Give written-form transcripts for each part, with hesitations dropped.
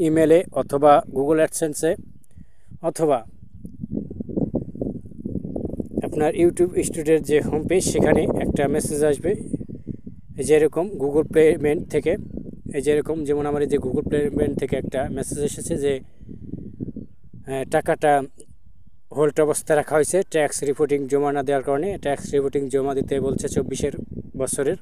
ইমেলে অথবা গুগল অ্যাডসেন্সে অথবা আপনার ইউটিউব স্টুডিওর যে হোম পেজ সেখানে একটা মেসেজ আসবে যেরকম গুগল পেমেন্ট থেকে, যেরকম যেমন আমার এই যে গুগল পেমেন্ট থেকে একটা মেসেজ এসেছে যে টাকাটা হোল্ড অবস্থায় রাখা হয়েছে ট্যাক্স রিপোর্টিং জমা না দেওয়ার কারণে। ট্যাক্স রিপোর্টিং জমা দিতে বলছে 24 বছরের।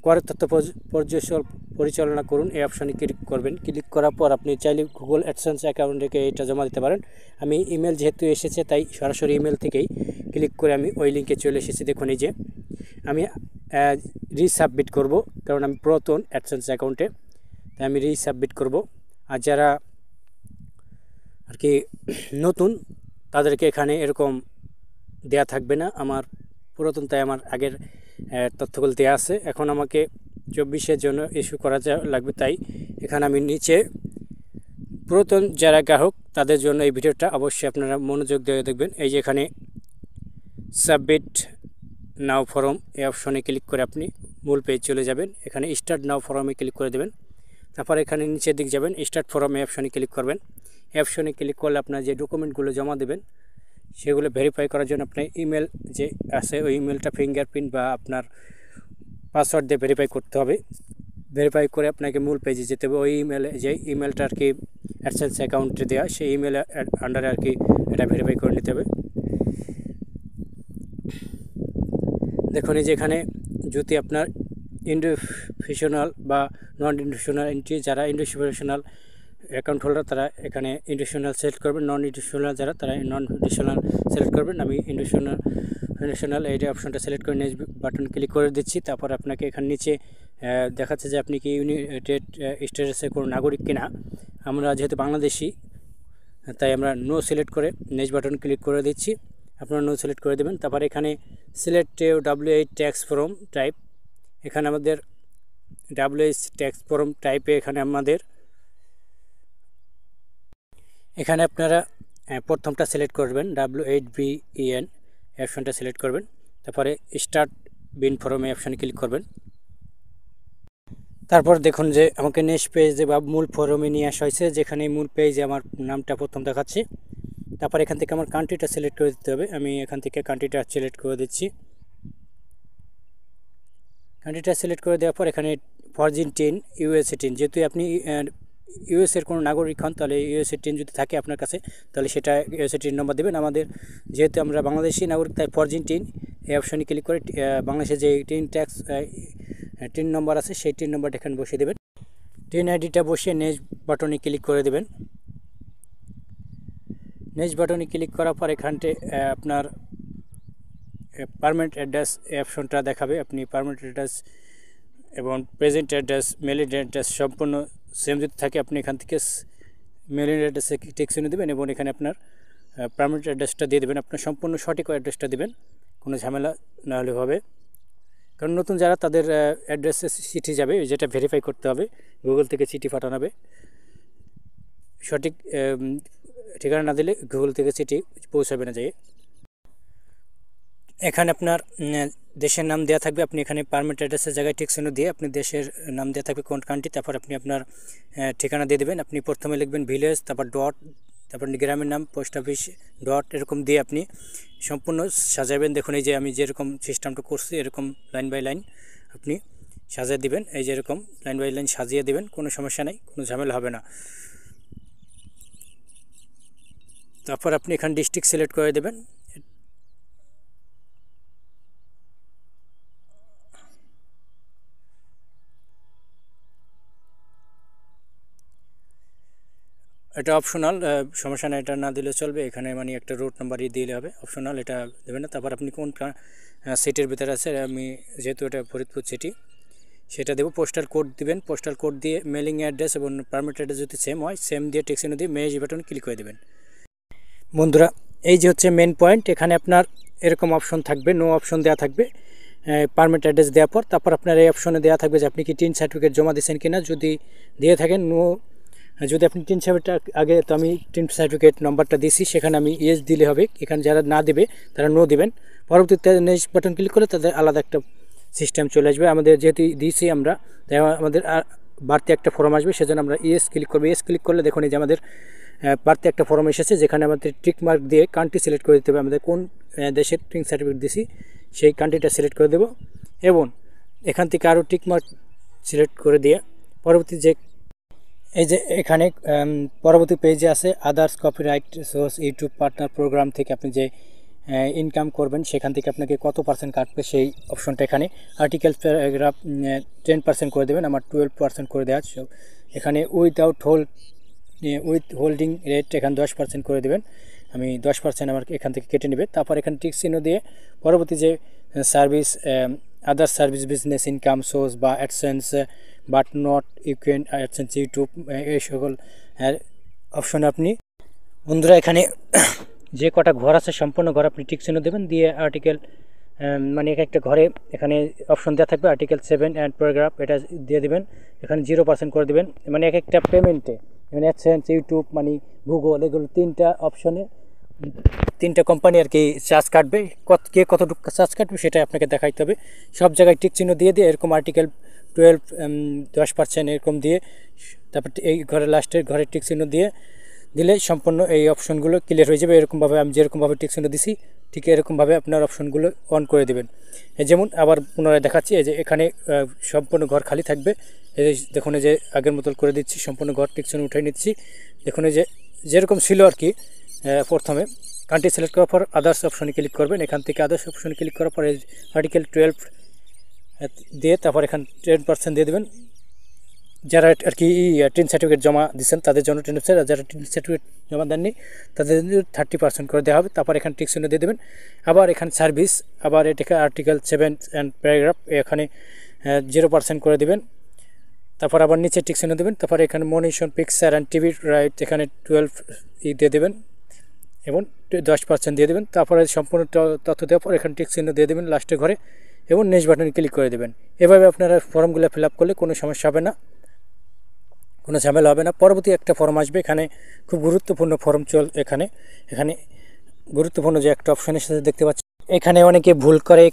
করের তথ্য পরিচালনা করুন এই অপশানে ক্লিক করবেন। ক্লিক করার পর আপনি চাইলে গুগল অ্যাডসেন্স অ্যাকাউন্টে এটা জমা দিতে পারেন। আমি ইমেল যেহেতু এসেছে তাই সরাসরি ইমেল থেকেই ক্লিক করে আমি ওই লিঙ্কে চলে এসেছি। দেখুন এই যে আমি রিসাবমিট করব, কারণ আমি পুরাতন অ্যাডসেন্স অ্যাকাউন্টে, তাই আমি রিসাবমিট করব। আর যারা আর কি নতুন তাদেরকে এখানে এরকম দেয়া থাকবে না, আমার পুরাতন, তাই আমার আগের তথ্যগুলো দেওয়া আছে। এখন আমাকে 24-এর জন্য ইস্যু করা লাগবে, তাই এখানে আমি নিচে পুরাতন যারা গ্রাহক তাদের জন্য এই ভিডিওটা অবশ্যই আপনারা মনোযোগ দিয়ে দেখবেন। এই যে এখানে সাবমিট নাও ফর্ম এই অপশনে ক্লিক করে আপনি মূল পেজ চলে যাবেন। এখানে স্টার্ট নাও ফর্মে ক্লিক করে দেবেন। তারপর এখানে নিচের দিক যাবেন, স্টার্ট ফর্ম এই অপশনে ক্লিক করবেন। এই অপশনে ক্লিক করলে আপনার যে ডকুমেন্টগুলো জমা দেবেন সেগুলো ভেরিফাই করার জন্য আপনার ইমেল যে আছে ওই ইমেলটা ফিঙ্গারপ্রিন্ট বা আপনার পাসওয়ার্ড দিয়ে ভেরিফাই করতে হবে। ভেরিফাই করে আপনাকে মূল পেজে যেতে হবে। ওই ইমেলে যে ইমেলটা আর কি অ্যাডসেন্স অ্যাকাউন্টে দেওয়া সেই ইমেল আন্ডারে আর কি এটা ভেরিফাই করে নিতে হবে। দেখুন এই যে এখানে যদি আপনার ইন্ডিভিজুয়াল বা নন ইন্ডিভিজুয়াল এন্ট্রি, যারা ইন্ডিভিজুয়াল অ্যাকাউন্ট হোল্ডার তারা এখানে ইন্ডিভিজুয়াল সিলেক্ট করবেন, নন ইন্ডিভিজুয়াল যারা তারা নন ইন্ডিভিজুয়াল সিলেক্ট করবেন। আমি ইন্ডিভিজুয়াল এই অপশনটা সিলেক্ট করে নেক্সট বাটন ক্লিক করে দিচ্ছি। তারপর আপনাকে এখানে নিচে দেখাচ্ছে যে আপনি কি ইউনাইটেড স্টেটসের কোনো নাগরিক কিনা। আমরা যেহেতু বাংলাদেশি তাই আমরা নো সিলেক্ট করে নেক্সট বাটন ক্লিক করে দিচ্ছি। আপনারা নো সিলেক্ট করে দেবেন। তারপর এখানে select W8 tax form type, এখানে আমাদের W8 ট্যাক্স ফর্ম টাইপে এখানে আপনারা প্রথমটা সিলেক্ট করবেন W8BEN অপশনটা সিলেক্ট করবেন। তারপরে স্টার্ট বিন ফর্মে অপশানে ক্লিক করবেন। তারপর দেখুন যে আমাকে নেক্সট পেজে বা মূল ফর্মে নিয়ে আসা হয়েছে, যেখানে মূল পেজে আমার নামটা প্রথম দেখাচ্ছে। তারপর এখান থেকে আমার কান্ট্রিটা সিলেক্ট করে দিতে হবে। আমি এখান থেকে কান্ট্রিটা সিলেক্ট করে দিচ্ছি। কান্ট্রিটা সিলেক্ট করে দেওয়ার পর এখানে ফরজিন 10 USA 10, যেহেতু আপনি ইউএসের কোনো নাগরিক হন তাহলে USA 10 যদি থাকে আপনার কাছে তাহলে সেটা USA 10 নম্বর দেবেন। আমাদের যেহেতু আমরা বাংলাদেশি নাগরিক তাই ফরজিন 10 এই অপশনে ক্লিক করে বাংলাদেশে যে 10 ট্যাক্স 10 নম্বর আছে সেই 10 নম্বরটা এখানে বসিয়ে দেবেন। 10 আইডিটা বসিয়ে নেক্সট বাটনে ক্লিক করে দেবেন। নেক্সট বাটনে ক্লিক করার পর এখানতে আপনার পার্মানেন্ট অ্যাড্রেস অপশনটা দেখাবে। আপনি পার্মানেন্ট অ্যাড্রেস এবং প্রেজেন্ট অ্যাড্রেস, মেইল অ্যাড্রেস সম্পূর্ণ সেম যদি থাকে আপনি এখান থেকে মেইল অ্যাড্রেসে টেক্সট দেবেন এবং এখানে আপনার পার্মানেন্ট অ্যাড্রেসটা দিয়ে দেবেন। আপনার সম্পূর্ণ সঠিক অ্যাড্রেসটা দেবেন, কোনো ঝামেলা না হলে হবে। কারণ নতুন যারা তাদের অ্যাড্রেসে চিঠি যাবে, যেটা ভেরিফাই করতে হবে, গুগল থেকে চিঠি পাঠানো হবে। সঠিক ঠিকানা না দিলে গুগল থেকে চিঠি পৌঁছাবে না। যাই এখানে আপনার দেশের নাম দেওয়া থাকবে, আপনি এখানে পার্মানেন্ট অ্যাড্রেসের জায়গায় টেক্সট দিয়ে আপনি দেশের নাম দেওয়া থাকবে কোন কান্ট্রি, তারপর আপনি আপনার ঠিকানা দিয়ে দেবেন। আপনি প্রথমে লিখবেন ভিলেজ, তারপর ডট, তারপর গ্রামের নাম, পোস্ট অফিস, ডট, এরকম দিয়ে আপনি সম্পূর্ণ সাজাবেন। দেখুন এই যে আমি যেরকম সিস্টেমটা করছি এরকম লাইন বাই লাইন আপনি সাজিয়ে দিবেন। এই যে এরকম লাইন বাই লাইন সাজিয়ে দিবেন, কোনো সমস্যা নেই, কোনো ঝামেলা হবে না। তারপর আপনি এখানে ডিস্ট্রিক্ট সিলেক্ট করে দেবেন। এটা অপশনাল, সমস্যা না, এটা না দিলে চলবে। এখানে মানে একটা রুট নাম্বারই দিলে হবে, অপশনাল, এটা দেবেন না। তারপর আপনি কোন সিটির ভিতরে আছে, আমি যেহেতু এটা ফরিদপুর সিটি সেটা দেবো। পোস্টাল কোড দিবেন, পোস্টাল কোড দিয়ে মেলিং অ্যাড্রেস এবং পারমিট অ্যাড্রেস যদি সেম হয় সেম দিয়ে টেক্সট দিয়ে মেজ বাটন ক্লিক করে দেবেন। বন্ধুরা এই যে হচ্ছে মেন পয়েন্ট, এখানে আপনার এরকম অপশন থাকবে, নো অপশন দেওয়া থাকবে পারমিট অ্যাড্রেস দেওয়ার পর। তারপর আপনার এই অপশনে দেওয়া থাকবে যে আপনি কি টিন সার্টিফিকেট জমা দিয়েছেন কিনা, যদি দিয়ে থাকেন নো, যদি আপনি টিন সার্টিফিকেট আগে, তো আমি টিন সার্টিফিকেট নম্বরটা দিয়েছি সেখানে আমি ইয়েস দিলে হবে। এখানে যারা না দেবে তারা নো দেবেন। পরবর্তীতে নেক্সট বাটন ক্লিক করে তাদের আলাদা একটা সিস্টেম চলে আসবে। আমাদের যেহেতু দিয়েছি আমরা, তাই আমাদের বাড়তি একটা ফর্ম আসবে, সেজন্য আমরা ইয়েস ক্লিক করবো। ইয়েস ক্লিক করলে দেখুন এই যে আমাদের বাড়তি একটা ফর্ম এসেছে, যেখানে আমাদের টিক মার্ক দিয়ে কান্ট্রি সিলেক্ট করে দিতে হবে, আমাদের কোন দেশের টিক সার্টিফিকেট দিছি সেই কান্ট্রিটা সিলেক্ট করে দেবো। এবং এখান থেকে আরও টিক মার্ক সিলেক্ট করে দিয়ে পরবর্তী যে এই যে এখানে পরবর্তী পেজে আছে others copyright source YouTube partner program থেকে আপনি যে ইনকাম করবেন সেখান থেকে আপনাকে কত পার্সেন্ট কাটবে সেই অপশনটা এখানে আর্টিকেল প্যারাগ্রাফ 10% করে দেবেন, আমার 12% করে দেওয়া আছে। এখানে উইথ হোল্ডিং রেট এখানে 10% করে দেবেন, আমি 10% আমার এখান থেকে কেটে নেবে। তারপর এখানে টিক চিহ্ন দিয়ে পরবর্তী যে service other service business income source বা AdSense but not equal AdSense YouTube এই সকল অপশনে আপনি বন্ধুরা এখানে যে কটা ঘর আছে সম্পূর্ণ ঘর আপনি টিক চিহ্ন দেবেন, দিয়ে আর্টিকেল মানে এক একটা ঘরে এখানে অপশন দেওয়া থাকবে আর্টিকেল 7 অ্যান্ড প্যারাগ্রাফ এটা দিয়ে দেবেন, এখানে 0% করে দেবেন। মানে এক একটা পেমেন্টে মানে অ্যাডসেন্স ইউটিউব মানে গুগল এগুলো 3টা অপশনে 3টা কোম্পানি আর কি চার্জ কাটবে, কে কতটুকু চার্জ কাটবে সেটা আপনাকে দেখাইতে হবে। সব জায়গায় টিক চিহ্ন দিয়ে এরকম আর্টিকেল 12 10% এরকম দিয়ে তারপর এই ঘরের লাস্টের ঘরে টিক চিহ্ন দিলে সম্পূর্ণ এই অপশনগুলো ক্লিয়ার হয়ে যাবে। এরকমভাবে আমি যেরকমভাবে টিক চিহ্ন দিছি ঠিক এরকমভাবে আপনার অপশনগুলো অন করে দেবেন। যেমন আবার পুনরায় দেখাচ্ছি, এই যে এখানে সম্পূর্ণ ঘর খালি থাকবে, এই যে দেখুন এই যে আগের মতো করে দিচ্ছি, সম্পূর্ণ ঘর টিক চিহ্ন উঠাই নিচ্ছি। দেখুন এই যে যেরকম ছিল আর কি, প্রথমে কান্ট্রি সিলেক্ট করার পর আদার্স অপশনে ক্লিক করবেন, এখান থেকে আদার্স অপশনে ক্লিক করার পরে আর্টিকেল 12 দিয়ে তারপর এখানে 10% দিয়ে দেবেন। যারা আর কি টিন সার্টিফিকেট জমা দিচ্ছেন তাদের জন্য 10%, আর যারা টিন সার্টিফিকেট জমা দেননি তাদের জন্য 30% করে দেওয়া হবে। তারপর এখানে টিক চিহ্ন দিয়ে দেবেন। আবার এখানে সার্ভিস, আবার এটাকে আর্টিকেল 7 অ্যান্ড প্যারাগ্রাফ এখানে 0% করে দেবেন। তারপর আবার নিচে টিক চিহ্ন দেবেন। তারপর এখানে মনিশন পিকচার অ্যান্ড টিভি রাইট এখানে 12 দিয়ে দেবেন এবং 10% দিয়ে দেবেন। তারপরে সম্পূর্ণ তথ্য দেওয়ার পর এখানে টিক চিহ্ন দিয়ে দেবেন লাস্টের ঘরে এবং নেক্সট বাটনে ক্লিক করে দেবেন। এভাবে আপনারা ফর্মগুলো ফিল আপ করলে কোনো সমস্যা হবে না, কোনো ঝামেলা হবে না। পরবর্তী একটা ফর্ম আসবে, এখানে খুব গুরুত্বপূর্ণ ফর্ম এখানে গুরুত্বপূর্ণ যে একটা অপশনের সাথে দেখতে পাচ্ছি এখানে অনেকে ভুল করে,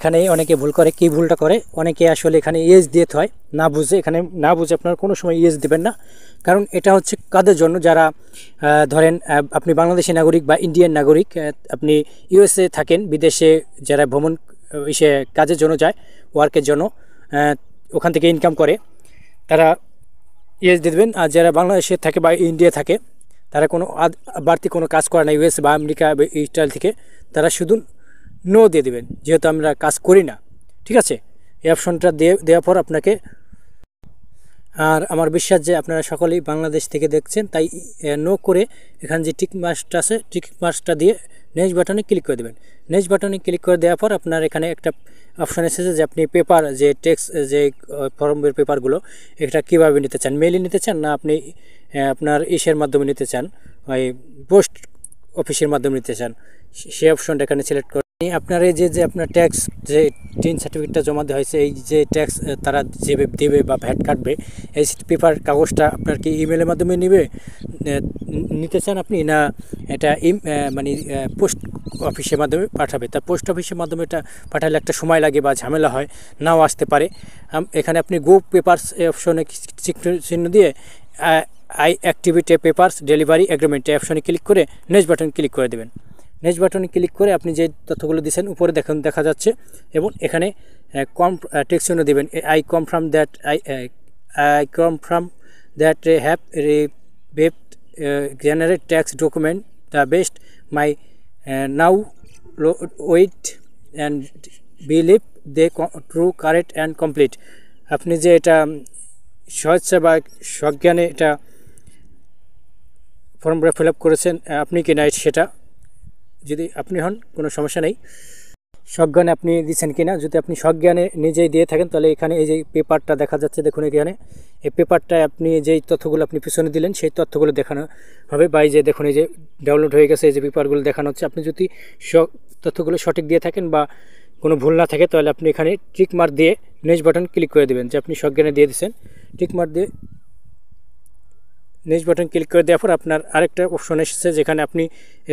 কি ভুলটা করে অনেকে আসলে এখানে ইয়েস দিয়ে হয় না বুঝে, এখানে না বুঝে আপনারা কোনো সময় ইয়েস দেবেন না, কারণ এটা হচ্ছে কাদের জন্য, যারা ধরেন আপনি বাংলাদেশি নাগরিক বা ইন্ডিয়ান নাগরিক, আপনি ইউএসএ থাকেন, বিদেশে যারা ভ্রমণ কাজের জন্য যায়, ওয়ার্কের জন্য ওখান থেকে ইনকাম করে, তারা ইয়েস দিয়ে দেবেন। আর যারা বাংলাদেশে থাকে বা ইন্ডিয়া থাকে তারা কোনো বাড়তি কোনো কাজ করে না ইউএস বা আমেরিকা বা ইসরায়েল থেকে, তারা শুধু নো দিয়ে দেবেন, যেহেতু আমরা কাজ করি না। ঠিক আছে, এই অপশনটা দেওয়ার পর আপনাকে, আর আমার বিশ্বাস যে আপনারা সকলেই বাংলাদেশ থেকে দেখছেন, তাই নো করে এখানে যে টিক মার্কসটা আছে টিক মার্কসটা দিয়ে নেক্সট বাটনে ক্লিক করে দেবেন। নেক্সট বাটনে ক্লিক করে দেওয়ার পর আপনার এখানে একটা অপশান এসেছে যে আপনি পেপার যে টেক্সট যে ফর্মের পেপারগুলো এটা কীভাবে নিতে চান, মেইলে নিতে চান না আপনি আপনার ইসের মাধ্যমে নিতে চান, ওই পোস্ট অফিসের মাধ্যমে নিতে চান, সেই অপশনটা এখানে সিলেক্ট করে আপনার এই যে আপনার ট্যাক্স যে টিন সার্টিফিকেটটা জমা দেওয়া হয়েছে, এই যে ট্যাক্স তারা যে দেবে বা ভ্যাট কাটবে, এই পেপার কাগজটা আপনার কি ইমেলের মাধ্যমে নিতে চান আপনি, না এটা মানে পোস্ট অফিসের মাধ্যমে পাঠাবে? তা পোস্ট অফিসের মাধ্যমে এটা পাঠালে একটা সময় লাগে বা ঝামেলা হয়, নাও আসতে পারে। এখানে আপনি গো পেপারস অপশনে চিহ্ন দিয়ে I activity papers delivery agreement এই অপশনে ক্লিক করে নেক্সট বাটন ক্লিক করে দেবেন। নেক্সট বাটনে ক্লিক করে আপনি যে তথ্যগুলো দিয়েছেন উপরে দেখা যাচ্ছে, এবং এখানে টেক্সট চিহ্ন দেবেন I confirm that have received generate tax document the best my now wait and believe they true correct and complete. আপনি যে এটা স্বেচ্ছা বা সজ্ঞানে এটা ফর্মটা ফিল আপ করেছেন আপনি কি না, সেটা যদি আপনি হন কোনো সমস্যা নেই। সজ্ঞানে আপনি দিচ্ছেন কিনা, যদি আপনি সজ্ঞানে নিজেই দিয়ে থাকেন তাহলে এখানে এই যে পেপারটা দেখা যাচ্ছে, দেখুন এখানে এই পেপারটায় আপনি যেই তথ্যগুলো আপনি পিছনে দিলেন সেই তথ্যগুলো দেখানো হবে, বা এই যে দেখুন এই যে ডাউনলোড হয়ে গেছে, এই যে পেপারগুলো দেখানো হচ্ছে। আপনি যদি তথ্যগুলো সঠিক দিয়ে থাকেন বা কোনো ভুল না থাকে তাহলে আপনি এখানে টিক মার্ক দিয়ে নেক্সট বাটন ক্লিক করে দেবেন, যে আপনি সজ্ঞানে দিয়ে দিচ্ছেন। টিক মার্ক দিয়ে নেক্সট বাটন ক্লিক করে দেওয়ার পর আপনার আরেকটা অপশন এসেছে, যেখানে আপনি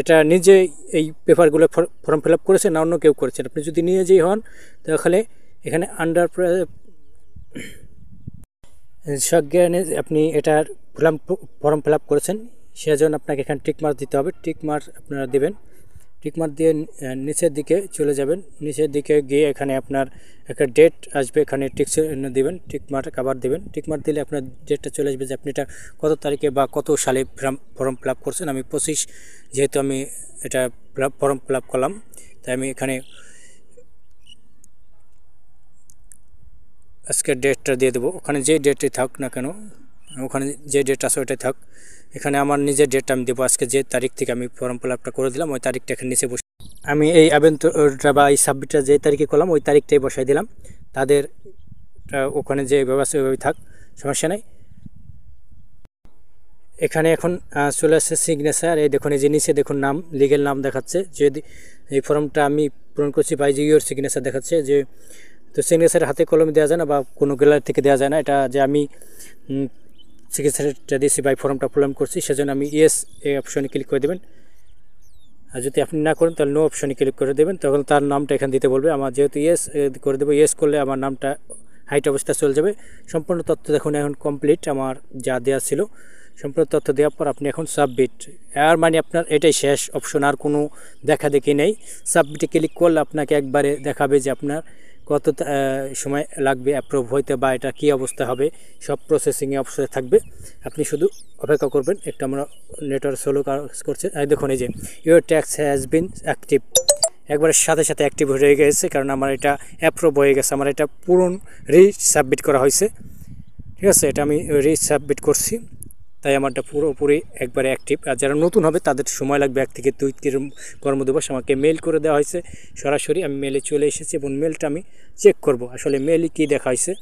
এটা নিজে এই পেপারগুলো ফর্ম ফিল আপ করেছেন না অন্য কেউ করেছেন। আপনি যদি নিজেই হন তাহলে এখানে সজ্ঞানে আপনি এটার ফর্ম ফিল আপ করেছেন, সেজন্য আপনাকে এখানে টিক মার্ক দিতে হবে। টিক মার্ক আপনারা দেবেন। টিক মার্ক দিয়ে নিচের দিকে চলে যাবেন। নিচের দিকে গিয়ে এখানে আপনার একটা ডেট আসবে, এখানে টিক দেবেন, টিক মার্ক আবার দেবেন। টিক মার্ক দিলে আপনার ডেটটা চলে আসবে যে আপনি এটা কত তারিখে বা কত সালে ফর্ম ফিল আপ করছেন। আমি 25, যেহেতু আমি এটা ফর্ম ফিল আপ করলাম, তাই আমি এখানে আজকের ডেটটা দিয়ে দেবো। ওখানে যে ডেটে থাক না কেন, ওখানে যে ডেট আছে ওইটাই থাক। এখানে আমার নিজের ডেটটা আমি দেবো, আজকে যে তারিখ থেকে আমি ফর্ম ফিল আপটা করে দিলাম ওই তারিখটা এখানে নিচে বসে আমি এই আবেদনটা বা এই সাবমিটটা যে তারিখে করলাম ওই তারিখটাই বসাই দিলাম। তাদের ওখানে যে ব্যবস্থা ওইভাবে থাক, সমস্যা নেই। এখানে এখন চলে আসছে সিগনেচার। এই দেখুন, এই যে নিচে দেখুন নাম, লিগেল নাম দেখাচ্ছে। যদি এই ফর্মটা আমি পূরণ করছি বাই যে ইউর সিগনেচার দেখাচ্ছে, যে তো সিগনেচার হাতে কলমে দেওয়া যায় না বা কোনো গ্যালারি থেকে দেওয়া যায় না। এটা যে আমি সিগনেচারটা দিয়েছি বাই ফর্মটা পূরণ করছি, সেজন্য আমি ইয়েস এই অপশনে ক্লিক করে দেবেন। আর যদি আপনি না করেন তাহলে নো অপশনে ক্লিক করে দেবেন, তখন তার নামটা এখানে দিতে বলবে। আমার যেহেতু ইয়েস করে দেবো, ইয়েস করলে আমার নামটা হাইট অবস্থা চলে যাবে। সম্পূর্ণ তথ্য দেখুন এখন কমপ্লিট, আমার যা দেওয়া ছিল সম্পূর্ণ তথ্য দেওয়ার পর আপনি এখন সাবমিট, আর মানে আপনার এটাই শেষ অপশন, আর কোনো দেখা দেখি নেই। সাবমিটে ক্লিক করলে আপনাকে একবারে দেখাবে যে আপনার কত সময় লাগবে অ্যাপ্রুভ হইতে বা এটা কী অবস্থা হবে, সব প্রসেসিংয়ে অবস্থায় থাকবে। আপনি শুধু অপেক্ষা করবেন। একটু আমরা নেটওয়ার্ক স্লো কাজ করছে। দেখুন এই যে your tax has been active, একবারের সাথে সাথে অ্যাক্টিভ হয়ে গেছে, কারণ আমার এটা অ্যাপ্রুভ হয়ে গেছে। আমার এটা পূরণ সাবমিট করা হয়েছে, ঠিক আছে। এটা আমি সাবমিট করছি, তাই আমারটা পুরোপুরি একবারে অ্যাক্টিভ। আর যারা নতুন হবে তাদের সময় লাগবে 1 থেকে 2 কর্মদিবস। আমাকে মেল করে দেওয়া হয়েছে সরাসরি, আমি মেলে চলে এসেছি এবং মেলটা আমি চেক করব আসলে মেলে কী দেখা হয়েছে।